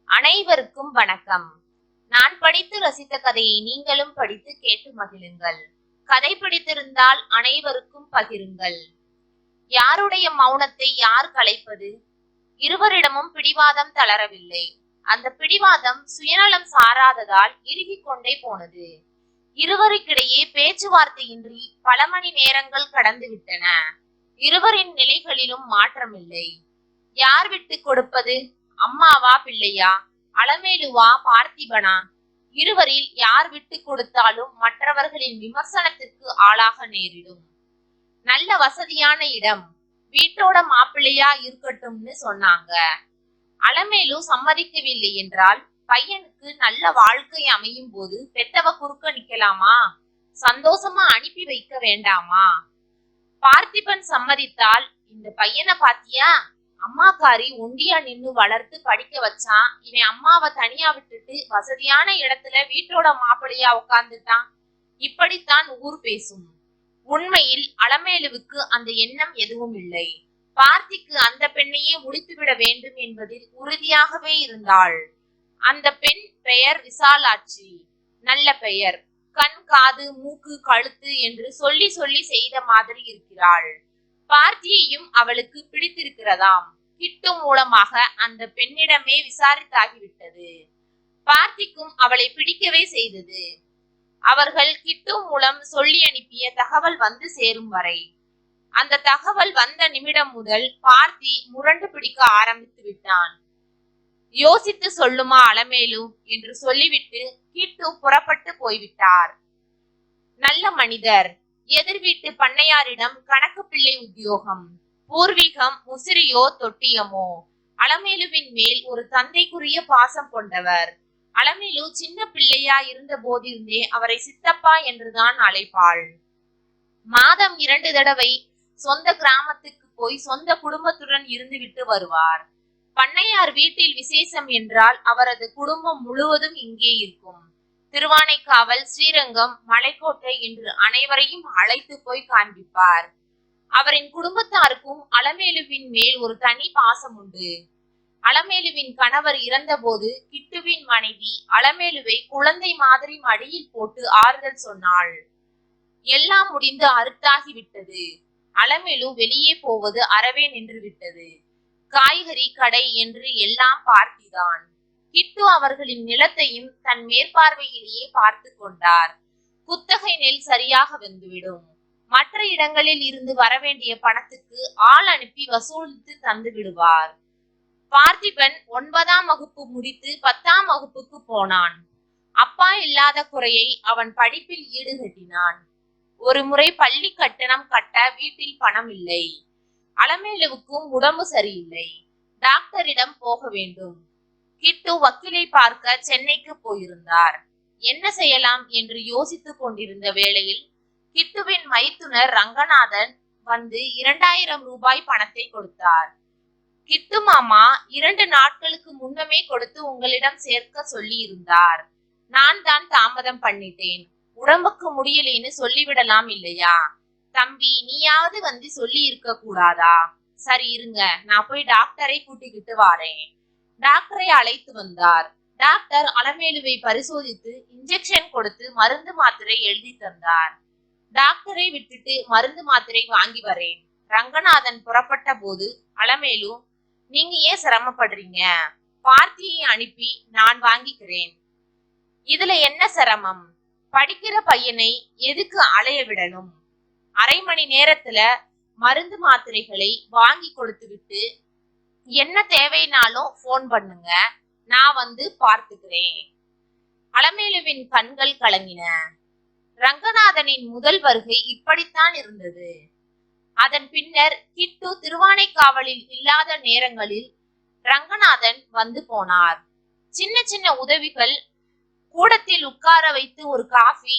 அனைவருக்கும் வணக்கம். நான் படித்து ரசித்த கதையை நீங்களும் படித்து கேட்டு மகிழுங்கள். கதை பிடித்திருந்தால் அனைவருக்கும் பகிருங்கள். யாருடைய மௌனத்தை யார் கலைப்பது? இருவரிடமும் பிடிவாதம் தளரவில்லை. அந்த பிடிவாதம் சுயநலம் சாராததால் இறுகிக் கொண்டே போனது. இருவருக்கிடையே பேச்சுவார்த்தையின்றி பல மணி நேரங்கள் கடந்து விட்டன. இருவரின் நிலைகளிலும் மாற்றமில்லை. யார் விட்டு கொடுப்பது? அம்மாவா பிள்ளையா? அலமேலுவா பார்த்திபனா? இருவரில் யார் விட்டு கொடுத்தாலும் மற்றவர்களின் விமர்சனத்திற்கு ஆளாக நேரிடும். நல்ல வசதியான இடம், வீட்டோட மாப்பிள்ளையா இருக்கட்டும்னு சொன்னாங்க. அலமேலு சம்மதிக்கவில்லை என்றால் பையனுக்கு நல்ல வாழ்க்கை அமையும் போது பெத்தவ குறுக்க நிக்கலாமா? சந்தோஷமா அனுப்பி வைக்க வேண்டாமா? பார்த்திபன் சம்மதித்தால், இந்த பையனை பாத்தியா, அம்மாக்காரி ஒண்டியா நின்னு வளர்த்து படிக்க வச்சான், இவன் அம்மாவை தனியா விட்டுட்டு வசதியான இடத்துல வீட்டோட மாப்பிள்ளையா உட்கார்ந்துட்டான், இப்படித்தான் ஊர் பேசும். உண்மையில் அலமேலுவுக்கு அந்த எண்ணம் எதுவும் இல்லை. பார்த்திக்கு அந்த பெண்ணையே முடித்துவிட வேண்டும் என்பதில் உறுதியாகவே இருந்தாள். அந்த பெண் பெயர் விசாலாட்சி. நல்ல பெயர். கண், காது, மூக்கு, கழுத்து என்று சொல்லி சொல்லி செய்த மாதிரி இருக்கிறாள். பார்த்தியையும் அவளுக்கு பிடித்திருக்கிறதாம். கிட்டு மூலமாக அந்த பெண்ணிடமே விசாரித்தாகிவிட்டது. பார்த்திக்கும் அவளை பிடிக்கவே செய்தது. அவர்கள் கிட்டு மூலம் சொல்லி அனுப்பிய தகவல் வந்து சேரும் வரை. அந்த தகவல் வந்த நிமிடம் முதல் பார்த்தி முரண்டு பிடிக்க ஆரம்பித்து விட்டான். யோசித்து சொல்லுமா அலமேலு என்று சொல்லிவிட்டு கிட்டு புறப்பட்டு போய்விட்டார். நல்ல மனிதர். எதிர் வீட்டு பண்ணையாரிடம் கணக்கு பிள்ளை உத்தியோகம். பூர்வீகம் முசிறியோ தொட்டியமோ. அலமேலுவின் மேல் ஒரு தந்தைக்குரிய பாசம் கொண்டவர். அலமேலு சின்ன பிள்ளையா இருந்த போதிருந்தே அவரை சித்தப்பா என்றுதான் அழைப்பாள். மாதம் 2 தடவை சொந்த கிராமத்துக்கு போய் சொந்த குடும்பத்துடன் இருந்துவிட்டு வருவார். பண்ணையார் வீட்டில் விசேஷம் என்றால் அவரது குடும்பம் முழுவதும் இங்கே இருக்கும். திருவானைக்காவல், ஸ்ரீரங்கம், மலைக்கோட்டை என்று அனைவரையும் அழைத்து போய் காண்பிப்பார். அவரின் குடும்பத்தாருக்கும் அலமேலுவின் மேல் ஒரு தனி பாசம் உண்டு. அலமேலுவின் கணவர் இறந்த போது கிட்டுவின் மனைவி அலமேலுவை குழந்தை மாதிரி மடியில் போட்டு ஆறுதல் சொன்னாள். எல்லாம் முடிந்து அறுத்தாகிவிட்டது. அலமேலு வெளியே போவது அறவே நின்று விட்டது. காய்கறி கடை என்று எல்லாம் பார்த்திதான். கிட்டு அவர்களின் நிலத்தையும் தன் மேற்பார்வையிலேயே பார்த்து கொண்டார். குத்தகை நெல் சரியாக வந்துவிடும். மற்ற இடங்களில் இருந்து வரவேண்டிய பணத்துக்கு ஆள் அனுப்பி வசூலித்து தந்து விடுவார். பார்த்திபன் 9ஆம் வகுப்பு முடித்து 10ஆம் வகுப்புக்கு போனான். அப்பா இல்லாத குறையை அவன் படிப்பில் ஈடுகட்டினான். ஒரு முறை பள்ளி கட்டணம் கட்ட வீட்டில் பணம் இல்லை. அலமேலுவுக்கும் உடம்பு சரியில்லை. டாக்டரிடம் போக வேண்டும். கிட்டு வக்கீலை பார்க்க சென்னைக்கு போயிருந்தார். என்ன செய்யலாம் என்று யோசித்துக் கொண்டிருந்த வேளையில் கிட்டுவின் மைத்துனர் ரங்கநாதன் வந்து 2000 ரூபாய் பணத்தை கொடுத்தார். கிட்டு மாமா 2 நாட்களுக்கு முன்னமே கொடுத்து உங்களிடம் சேர்க்க சொல்லி இருந்தார். நான் தான் தாமதம் பண்ணிட்டேன். உடம்புக்கு முடியலேன்னு சொல்லிவிடலாம் இல்லையா? தம்பி, நீயாவது வந்து சொல்லி இருக்க கூடாதா? சரி இருங்க, நான் போய் டாக்டரை கூட்டிக்கிட்டு வாரேன். டாக்டரை அழைத்து வந்தார். டாக்டர் அலமேலுவை பரிசோதித்து இன்ஜெக்ஷன் கொடுத்து மருந்து மாத்திரை எழுதி தந்தார். டாக்டரை விட்டுட்டு மருந்து மாத்திரை வாங்கி வரேன். ரங்கநாதன் புறப்பட்ட போது அலமேலு, நீங்க ஏன் சிரமப்படுறீங்க? பார்த்தியை அனுப்பி நான் வாங்கிக்கிறேன். இதுல என்ன சிரமம்? படிக்கிற பையனை எதுக்கு அலைய விடணும்? அரை மணி நேரத்துல மருந்து மாத்திரைகளை வாங்கி கொடுத்து விட்டு என்ன தேவைனாலும் போன் பண்ணுங்க, நான் வந்து பார்த்துக்கிறேன். அலமேலுவின் கண்கள் கலங்கின. ரங்கநாதனின் முதல் வருகை இப்படித்தான் இருந்தது. அதன் பின்னர் கிட்டு திருவானைக்காவலில் இல்லாத நேரங்களில் ரங்கநாதன் வந்து போனார். சின்ன சின்ன உதவிகள், கூடத்தில் உட்கார வைத்து ஒரு காஃபி.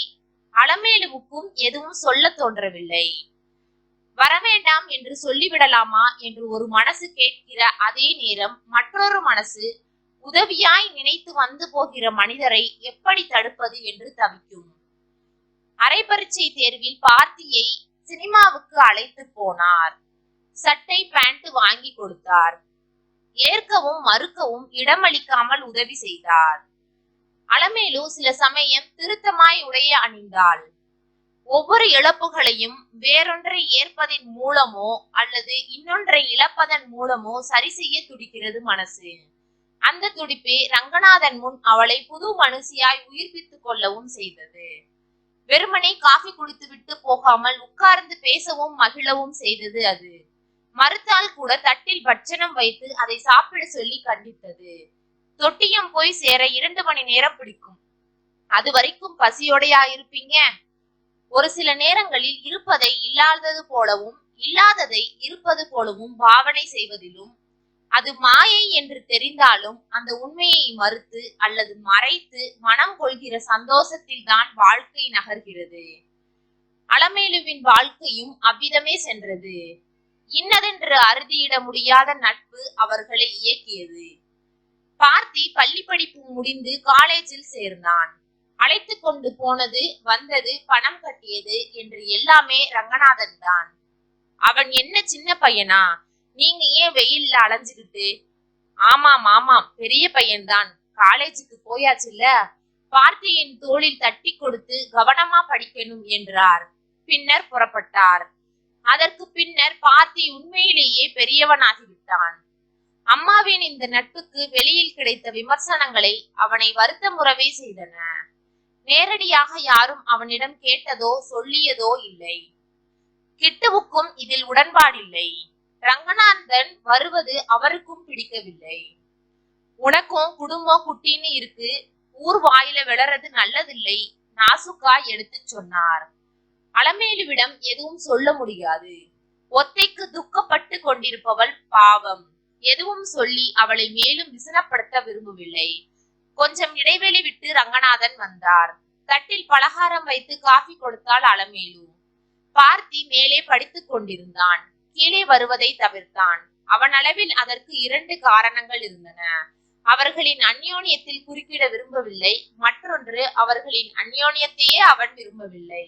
அலமேலுவுக்கும் எதுவும் சொல்ல தோன்றவில்லை. வரவேண்டாம் என்று சொல்லிவிடலாமா என்று ஒரு மனசு கேட்கிற அதே நேரம் மற்றொரு மனசு உதவியாய் நினைத்து வந்து போகிற மனிதரை எப்படி தடுப்பது என்று தவிக்கும். அரை பரீட்சை தேர்வில் பார்த்தியை சினிமாவுக்கு அழைத்து போனார். சட்டை பேண்ட் வாங்கி கொடுத்தார். ஏற்கவும் மறுக்கவும் இடமளிக்காமல் உதவி செய்தார். அலமேலு சில சமயம் திருத்தமாய் உடைய அணிந்தாள். ஒவ்வொரு இழப்புகளையும் வேறொன்றை ஏற்பதன் மூலமோ அல்லது இன்னொன்றை இழப்பதன் மூலமோ சரி செய்ய துடிக்கிறது மனசு. அந்த துடிப்பே ரங்கநாதன் முன் அவளை புது மனுஷியாய் உயிர்ப்பித்துக் கொள்ளவும் செய்தது. வெறுமனே காஃபி குடித்து விட்டு போகாமல் உட்கார்ந்து பேசவும் மகிழவும் செய்தது அது. மறுத்தால் கூட தட்டில் பட்சணம் வைத்து அதை சாப்பிட சொல்லி கண்டித்தது. தொட்டியம் போய் சேர 2 மணி நேரம் பிடிக்கும். அது வரைக்கும் பசியோடையா இருப்பீங்க? ஒரு சில நேரங்களில் இருப்பதை இல்லாதது போலவும் இல்லாததை இருப்பது போலவும் பாவனை செய்வதிலும், அது மாயை என்று தெரிந்தாலும் அந்த உண்மையை மறுத்து அல்லது மறைத்து மனம் கொள்கிற சந்தோஷத்தில் தான் வாழ்க்கை நகர்கிறது. அலமேலுவின் வாழ்க்கையும் அவ்விதமே சென்றது. இன்னதென்று அறுதியிட முடியாத நட்பு அவர்களை இயக்கியது. பார்த்தி பள்ளி படிப்பு முடிந்து காலேஜில் சேர்ந்தான். அழைத்து கொண்டு போனது, வந்தது, பணம் கட்டியது என்று எல்லாமே ரங்கநாதன் தான். அவன் என்ன சின்ன பையனா? நீங்க ஏன் வெயில்ல அலைஞ்சுக்கிட்டு? ஆமாம் ஆமாம், பெரிய பையன்தான், காலேஜுக்கு போயாச்சுல்ல. பார்த்தியின் தோளில் தட்டி கொடுத்து கவனமா படிக்கணும் என்றார். பின்னர் புறப்பட்டார். அதற்கு பின்னர் பார்த்தி உண்மையிலேயே பெரியவனாகிவிட்டான். அம்மாவின் இந்த நட்புக்கு வெளியில் கிடைத்த விமர்சனங்களை அவனை வருத்தமுறவே செய்தன. நேரடியாக யாரும் அவனிடம் கேட்டதோ சொல்லியதோ இல்லை. கிட்டுவுக்கும் இதில் உடன்பாடில்லை. ரங்கநாதன் வருவது அவருக்கும் பிடிக்கவில்லை. உனக்கும் குடும்பம் குட்டின்னு இருக்கு, ஊர் வாயில விளறது நல்லதில்லை, நாசுக்கா எடுத்து சொன்னார். அலமேலுவிடம் எதுவும் சொல்ல முடியாது. ஒத்தைக்கு துக்கப்பட்டு கொண்டிருப்பவள் பாவம். எதுவும் சொல்லி அவளை மேலும் விசனப்படுத்த விரும்பவில்லை. கொஞ்சம் இடைவெளி விட்டு ரங்கநாதன் வந்தார். தட்டில் பலகாரம் வைத்து காஃபி கொடுத்தாள் அலமேலு. பார்த்தி மேலே படித்துக் கொண்டிருந்தான். கீழே வருவதை தவிர்த்தான். அவன் அளவில் அதற்கு 2 காரணங்கள் இருந்தன. அவர்களின் அந்யோன்யத்தில் குறுக்கிட விரும்பவில்லை. மற்றொன்று, அவர்களின் அந்யோன்யத்தையே அவன் விரும்பவில்லை.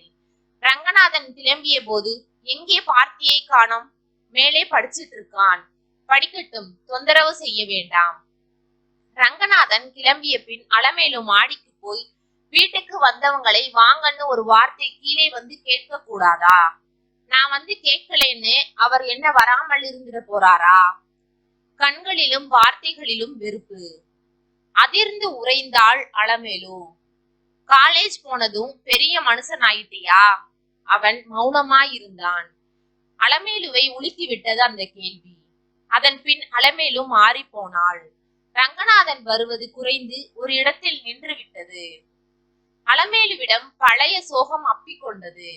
ரங்கநாதன் கிளம்பிய போது, எங்கே பார்த்தியை காணோம்? மேலே படிச்சிட்டு இருக்கான், படிக்கட்டும், தொந்தரவு செய்ய வேண்டாம். ரங்கநாதன் கிளம்பிய பின் அலமேலு மாடிக்கு போய் வீட்டுக்கு வந்தவங்களை வாங்கன்னு ஒரு வார்த்தை கீழே வந்து கேட்க கூடாதா? நான் வந்து கேட்கலன்னு அவர் என்ன வராமல் இருந்துட போறாரா? கண்களிலும் வார்த்தைகளிலும் வெறுப்பு. அதிர்ந்து உறைந்தாள் அலமேலு. காலேஜ் போனதும் பெரிய மனுஷன் ஆயிட்டியா? அவன் மௌனமாயிருந்தான். அலமேலுவை உலுக்கி விட்டது அந்த கேள்வி. அதன் பின் அலமேலு மாறி போனாள். ரங்கநாதன் வருவது குறைந்து ஒரு இடத்தில் நின்று விட்டது. அலமேலுவிடம் பழைய சோகம் அப்பிக்கொண்டது.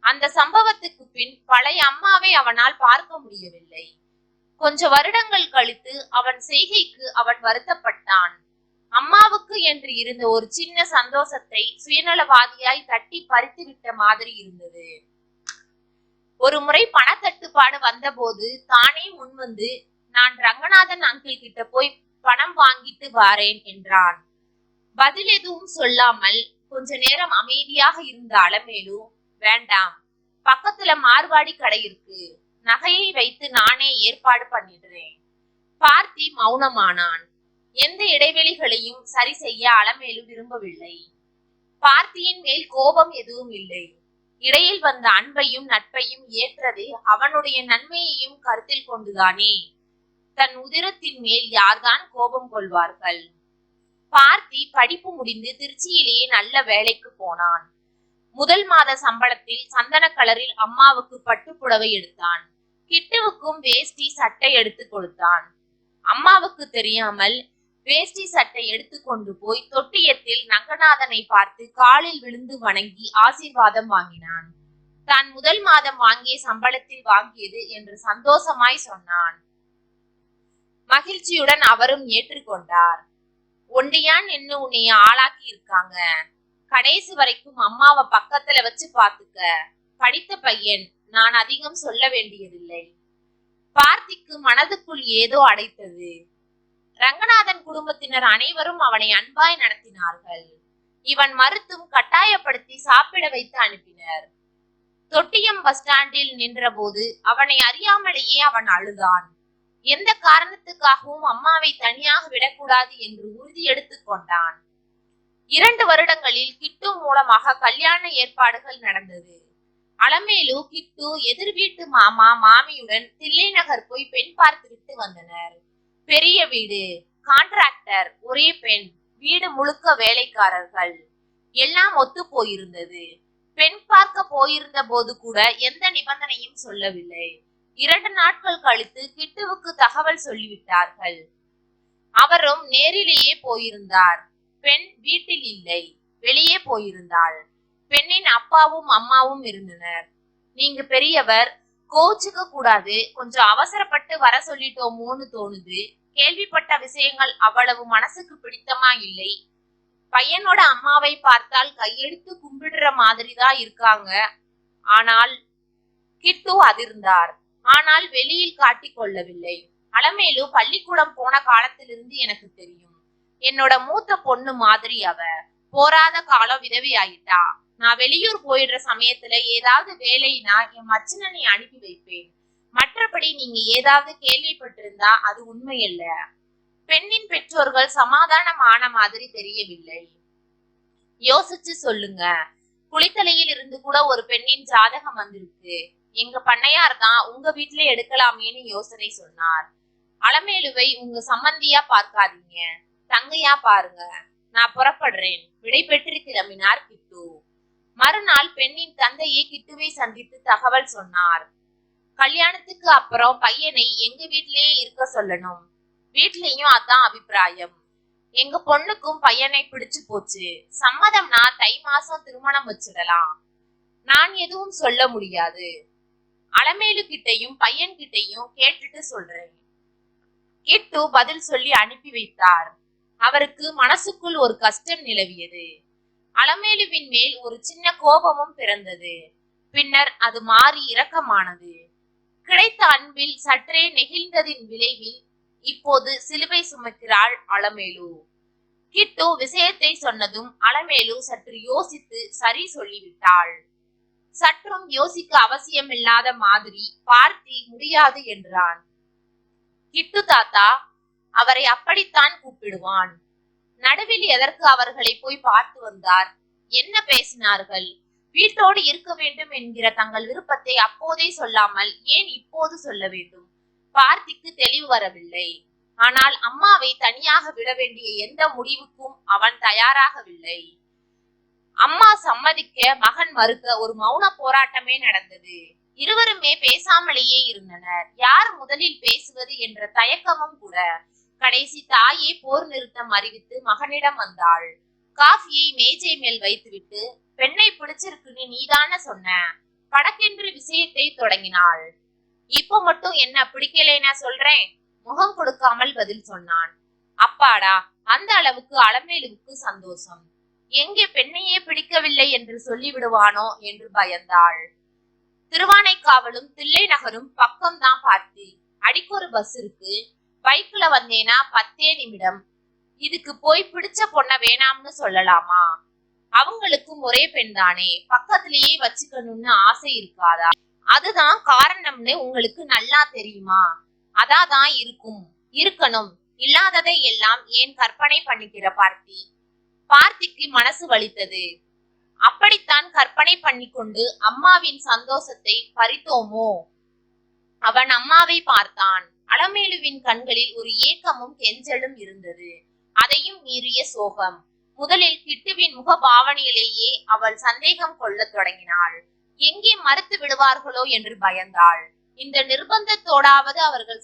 அந்த சம்பவத்துக்கு பின் பழைய அம்மாவை அவனால் பார்க்க முடியவில்லை. கொஞ்ச வருடங்கள் கழித்து அவன் செய்கைக்கு அவன் வருத்தப்பட்டான். அம்மாவுக்கு என்று இருந்த ஒரு சின்ன சந்தோஷத்தை சுயநலவாதியாய் தட்டி பறித்து விட்ட மாதிரி இருந்தது. ஒரு முறை பணத்தட்டுப்பாடு வந்தபோது தானே முன்வந்து, நான் ரங்கநாதன் அங்கிள் கிட்ட போய் பணம் வாங்கிட்டு வாரேன் என்றான். பதில் எதுவும் சொல்லாமல் கொஞ்ச நேரம் அமைதியாக இருந்த அலமேலு, வேண்டாம், பக்கத்துல மார்வாடி கடை இருக்கு, நகையை வைத்து நானே ஏற்பாடு பண்ணிடுறேன். பார்த்தி மௌனமானான். எந்த இடைவெளிகளையும் சரி செய்ய அலமேலு விரும்பவில்லை. பார்த்தியின் மேல் கோபம் எதுவும் இல்லை. இடையில் வந்த அன்பையும் நட்பையும் ஏற்றது அவனுடைய நன்மையையும் கருத்தில் கொண்டுதானே. தன் உதிரத்தின் மேல் யார்தான் கோபம் கொள்வார்கள்? பார்த்தி படிப்பு முடிந்து திருச்சியிலேயே நல்ல வேலைக்கு போனான். முதல் மாத சம்பளத்தில் சந்தன கலரில் அம்மாவுக்கு பட்டுப்புடவை எடுத்தான். கிட்டுவுக்கும் வேஷ்டி சட்டை எடுத்து கொடுத்தான். அம்மாவுக்கு தெரியாமல் வேஷ்டி சட்டை எடுத்து கொண்டு போய் தொட்டியத்தில் ரங்கநாதனை பார்த்து காலில் விழுந்து வணங்கி ஆசீர்வாதம் வாங்கினான். தான் முதல் மாதம் வாங்கிய சம்பளத்தில் வாங்கியது என்று சந்தோஷமாய் சொன்னான். மகிழ்ச்சியுடன் அவரும் ஏற்றுக்கொண்டார். ஒண்டியான் என்ன உன்னைய ஆளாக்கி இருக்காங்க, கடைசி வரைக்கும் அம்மாவை பக்கத்துல வச்சு பாத்துக்க, படித்த பையன், நான் அதிகம் சொல்ல வேண்டியதில்லை. பார்த்திக்கு மனதுக்குள் ஏதோ அடைத்தது. ரங்கநாதன் குடும்பத்தினர் அனைவரும் அவனை அன்பாய் நடத்தினார்கள். இவன் மறுத்தும் கட்டாயப்படுத்தி சாப்பிட வைத்து அனுப்பினர். தொட்டியம் பஸ் ஸ்டாண்டில் நின்ற போது அவனை அறியாமலேயே அவன் அழுதான். எந்த காரணத்துக்காகவும் அம்மாவை தனியாக விடக்கூடாது என்று உறுதி எடுத்துக் கொண்டான். 2 வருடங்களில் கிட்டு மூலமாக கல்யாண ஏற்பாடுகள் நடந்தது. அலமேலு, கிட்டு எதிர் வீட்டு மாமா மாமியுடன் தில்லை நகர் போய் பெண் பார்த்துவிட்டு வந்தனர். பெரிய வீடு, கான்ட்ராக்டர், ஒரே பெண், வீடு முழுக்க வேலைக்காரர்கள், எல்லாம் ஒத்து போயிருந்தது. பெண் பார்க்க போயிருந்த போது கூட எந்த நிபந்தனையும் சொல்லவில்லை. 2 நாட்கள் கழித்து கிட்டுவுக்கு தகவல் சொல்லிவிட்டார்கள். அவரும் நேரிலேயே போயிருந்தார். பெண் வீட்டில் இல்லை, வெளியே போயிருந்தாள். பெண்ணின் அப்பாவும் அம்மாவும் இருந்தனர். நீங்க பெரியவர், கோச்சுக்க கூடாது, கொஞ்சம் அவசரப்பட்டு வர சொல்லிட்டோமோன்னு தோணுது. கேள்விப்பட்ட விஷயங்கள் அவ்வளவு மனசுக்கு பிடித்தமா இல்லை. பையனோட அம்மாவை பார்த்தால் கையெடுத்து கும்பிடுற மாதிரிதான் இருக்காங்க. ஆனால் கிட்டு அதிர்ந்தார். ஆனால் வெளியில் காட்டிக் கொள்ளவில்லை. அலமேலு பள்ளிக்கூடம் போன காலத்திலிருந்து எனக்கு தெரியும். என்னோட மூத்த பொண்ணு மாதிரி அவ. போராத காலம் விதவி ஆயிட்டா. நான் வெளியூர் போயிடுற சமயத்துல ஏதாவது வேலைனா என் மச்சினனை அனுப்பி வைப்பேன். மற்றபடி நீங்க ஏதாவது கேள்விப்பட்டிருந்தா அது உண்மையல்ல. பெண்ணின் பெற்றோர்கள் சமாதானமான மாதிரி தெரியவில்லை. யோசிச்சு சொல்லுங்க. குளித்தலையில் இருந்து கூட ஒரு பெண்ணின் ஜாதகம் வந்திருக்கு. எங்க பண்ணையார் தான் உங்க வீட்டுல எடுக்கலாமேன்னு யோசனை சொன்னார். அலமேலுவை உங்க சம்பந்தியா பார்க்காதீங்க, தங்கையா பாருங்க. நான் புறப்படுறேன், விடை பெற்று கிளம்பினார் கிட்டு. மறுநாள் பெண்ணின் தந்தையை கிட்டுவை சந்தித்து தகவல் சொன்னார். கல்யாணத்துக்கு அப்புறம் பையனை எங்க வீட்டிலேயே இருக்க சொல்லணும். வீட்லயும் அதான் அபிப்பிராயம். எங்க பொண்ணுக்கும் பையனை பிடிச்சு போச்சு. சம்மதம்னா தை மாசம் திருமணம் வச்சிடலாம். நான் எதுவும் சொல்ல முடியாது. அலமேலு கிட்டையும் பையன் கிட்டையும் கேட்டுட்டு சொல்றேன். கிட்டு பதில் சொல்லி அனுப்பி வைத்தார். அவருக்கு மனசுக்குள் ஒரு கஷ்டம் நிலவியது. அலமேலுவின் மேல் ஒரு சின்ன கோபமும் பிறந்தது. பின்னர் அது மாறி இரக்கமானது. கிடைத்த அன்பில் சற்றே நெகிழ்ந்ததின் விளைவில் இப்போது சிலுவை சுமக்கிறாள் அலமேலு. கிட்டு விஷயத்தை சொன்னதும் அலமேலு சற்று யோசித்து சரி சொல்லிவிட்டாள். சற்றும் யோசிக்க அவசியமில்லாத மாதிரி பார்த்தி முடியாது என்றான். கிட்டு தாத்தா அவரை அப்படித்தான் கூப்பிடுவான். நடுவில் எதற்கு அவர்களை போய் பார்த்து வந்தார்? என்ன பேசினார்கள்? வீட்டோடு இருக்க வேண்டும் என்கிற தங்கள் விருப்பத்தை அப்போதே சொல்லாமல் ஏன் இப்போது சொல்ல வேண்டும்? பார்த்திக்கு தெளிவு வரவில்லை. ஆனால் அம்மாவை தனியாக விட வேண்டிய எந்த முடிவுக்கும் அவன் தயாராகவில்லை. அம்மா சம்மதிக்க, மகன் மறுக்க ஒரு மௌன போராட்டமே நடந்தது. இருவருமே பேசாமலேயே இருந்தனர். யார் முதலில் பேசுவது என்ற தயக்கமும் கூட. கடைசி தாயே போர் நிறுத்தம் அறிவித்து மகனிடம் வந்தாள். காஃபியை மேஜை மேல் வைத்துவிட்டு, பெண்ணை பிடிச்சிருக்குன்னு நீதான சொன்ன, படக்கென்று விஷயத்தை தொடங்கினாள். இப்ப மட்டும் என்ன பிடிக்கலைன்னா சொல்றேன், முகம் கொடுக்காமல் பதில் சொன்னான். அப்பாடா, அந்த அளவுக்கு அலமேலுவுக்கு சந்தோஷம். எங்கே பெண்ணையே பிடிக்கவில்லை என்று சொல்லிவிடுவானோ என்று பயந்தாள். திருவானைக்காவலும் தில்லை நகரும் பக்கம்தான் பார்த்தி. அடிக்கொரு பஸ் இருக்கு. பைக்ல வந்தேனா 10 நிமிடம். இதுக்கு போய் பிடிச்ச பொண்ண வேணாம்னு சொல்லலாமா? அவங்களுக்கும் ஒரே பெண் தானே, பக்கத்திலேயே வச்சுக்கணும்னு ஆசை இருக்காதா? அதுதான் காரணம்னு உங்களுக்கு நல்லா தெரியுமா? அதாதான் இருக்கணும். இல்லாததை எல்லாம் ஏன் கற்பனை பண்ணிக்கிற பார்த்தி? பார்த்திக்கு மனசு வலித்தது. அப்படித்தான் கற்பனை பண்ணிக்கொண்டு அம்மாவின் சந்தோஷத்தை பறித்தோமோ? அவன் அம்மாவை பார்த்தான். அலமேலுவின் கண்களில் ஒரு ஏக்கமும் கெஞ்சலும் இருந்தது. அதையும் மீறிய சோகம். முதலில் கிட்டுவின் முக பாவனையிலேயே அவள் சந்தேகம் கொள்ளத் தொடங்கினாள். எங்கே மறுத்து விடுவார்களோ என்று பயந்தாள். இந்த நிர்பந்தத்தோடாவது அவர்கள்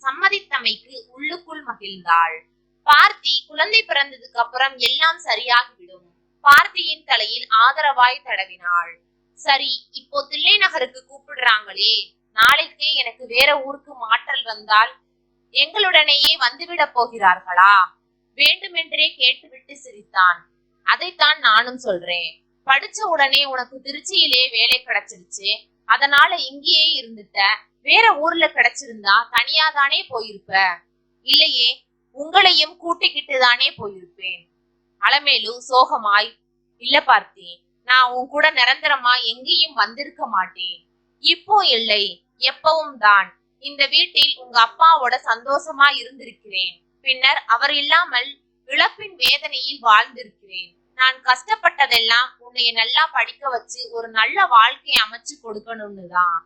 சம்மதித்தமைக்கு உள்ளுக்குள் மகிழ்ந்தாள். பார்த்தி குழந்தை பிறந்ததுக்கு அப்புறம் எல்லாம் சரியாகிவிடும். பார்த்தியின் தலையில் ஆதரவாய் தடவினாள். சரி, இப்போ தில்லை நகருக்கு கூப்பிடுறாங்களே, நாளைக்கே எனக்கு வேற ஊருக்கு மாற்றல் வந்தால் எங்களுடனேயே வந்துவிட போகிறார்களா? வேண்டுமென்றே கேட்டுவிட்டு சிரித்தான். அதைத்தான் நானும் சொல்றேன். படிச்ச உடனே உனக்கு திருச்சியிலே வேலை கிடைச்சிருச்சு, அதனால இங்கேயே இருந்துட்ட. வேற ஊர்ல கிடைச்சிருந்தா தனியா தானே போயிருப்ப. இல்லையே, உங்களையும் கூட்டிக்கிட்டு தானே போயிருப்பேன். அலமேலு சோகமாய், இல்ல பார்த்தி, நான் உன் கூட நிரந்தரமா எங்கேயும் வந்திருக்க மாட்டேன். இப்போ இல்லை, எப்பவும் தான். இந்த வீட்டில் உங்க அப்பாவோட சந்தோஷமா இருந்திருக்கிறேன். பின்னர் அவர் இல்லாமல் இழப்பின் வேதனையில் வாழ்ந்திருக்கிறேன். நான் கஷ்டப்பட்டதெல்லாம் உன்னைய நல்லா படிக்க வச்சு ஒரு நல்ல வாழ்க்கையை அமைச்சு கொடுக்கணும்னு தான்.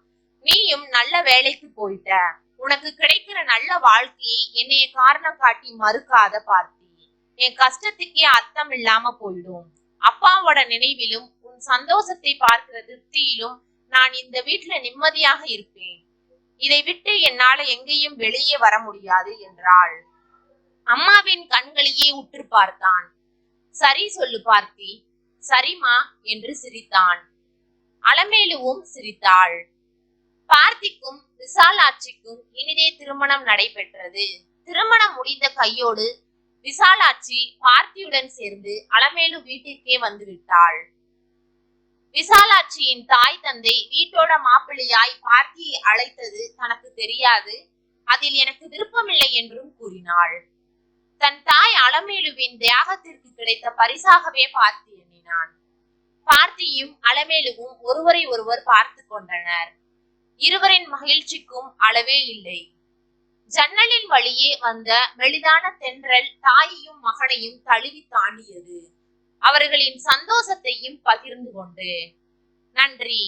நீயும் நல்ல வேலைக்கு போயிட்ட. உனக்கு கிடைக்கிற நல்ல வாழ்க்கையை என்னைய காரணம் காட்டி மறுக்காத பார்த்தி. என் கஷ்டத்துக்கே அர்த்தம் இல்லாம போயிடும். அப்பாவோட நினைவிலும் உன் சந்தோஷத்தை பார்க்கிற திருப்தியிலும் நான் இந்த வீட்டுல நிம்மதியாக இருப்பேன். இதை விட்டு என்னால எங்கேயும் வெளியே வர முடியாது என்றாள். அம்மாவின் கண்களையே உற்று பார்த்தான். சரி சொல்லு பார்த்தி. சரிமா என்று சிரித்தான். அலமேலுவும் சிரித்தாள். பார்த்திக்கும் விசாலாட்சிக்கும் இனிதே திருமணம் நடைபெற்றது. திருமணம் முடிந்த கையோடு விசாலாட்சி பார்த்தியுடன் சேர்ந்து அலமேலு வீட்டிற்கே வந்துவிட்டாள். விசாலாட்சியின் தாய் தந்தை வீட்டோட மாப்பிள்ளையாய் பார்த்தியை அழைத்தது தனக்கு தெரியாது. அதில் எனக்கு விருப்பமில்லை என்றும் கூறினாள். தன் தாய் அலமேலுவின் தியாகத்திற்கு கிடைத்த பரிசாகவே பார்த்தி எண்ணினான். பார்த்தியும் அலமேலுவும் ஒருவரை ஒருவர் பார்த்து கொண்டனர். இருவரின் மகிழ்ச்சிக்கும் அளவே இல்லை. ஜன்னலின் வழியே வந்த மெலிதான தென்றல் தாயையும் மகனையும் தழுவி தாண்டியது. அவர்களின் சந்தோஷத்தையும் பகிர்ந்து கொண்டு. நன்றி.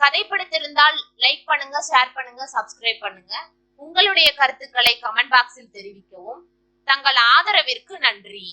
கதை பிடித்திருந்தால் லைக் பண்ணுங்க, ஷேர் பண்ணுங்க, சப்ஸ்கிரைப் பண்ணுங்க. உங்களுடைய கருத்துக்களை கமெண்ட் பாக்ஸில் தெரிவிக்கவும். தங்கள் ஆதரவிற்கு நன்றி.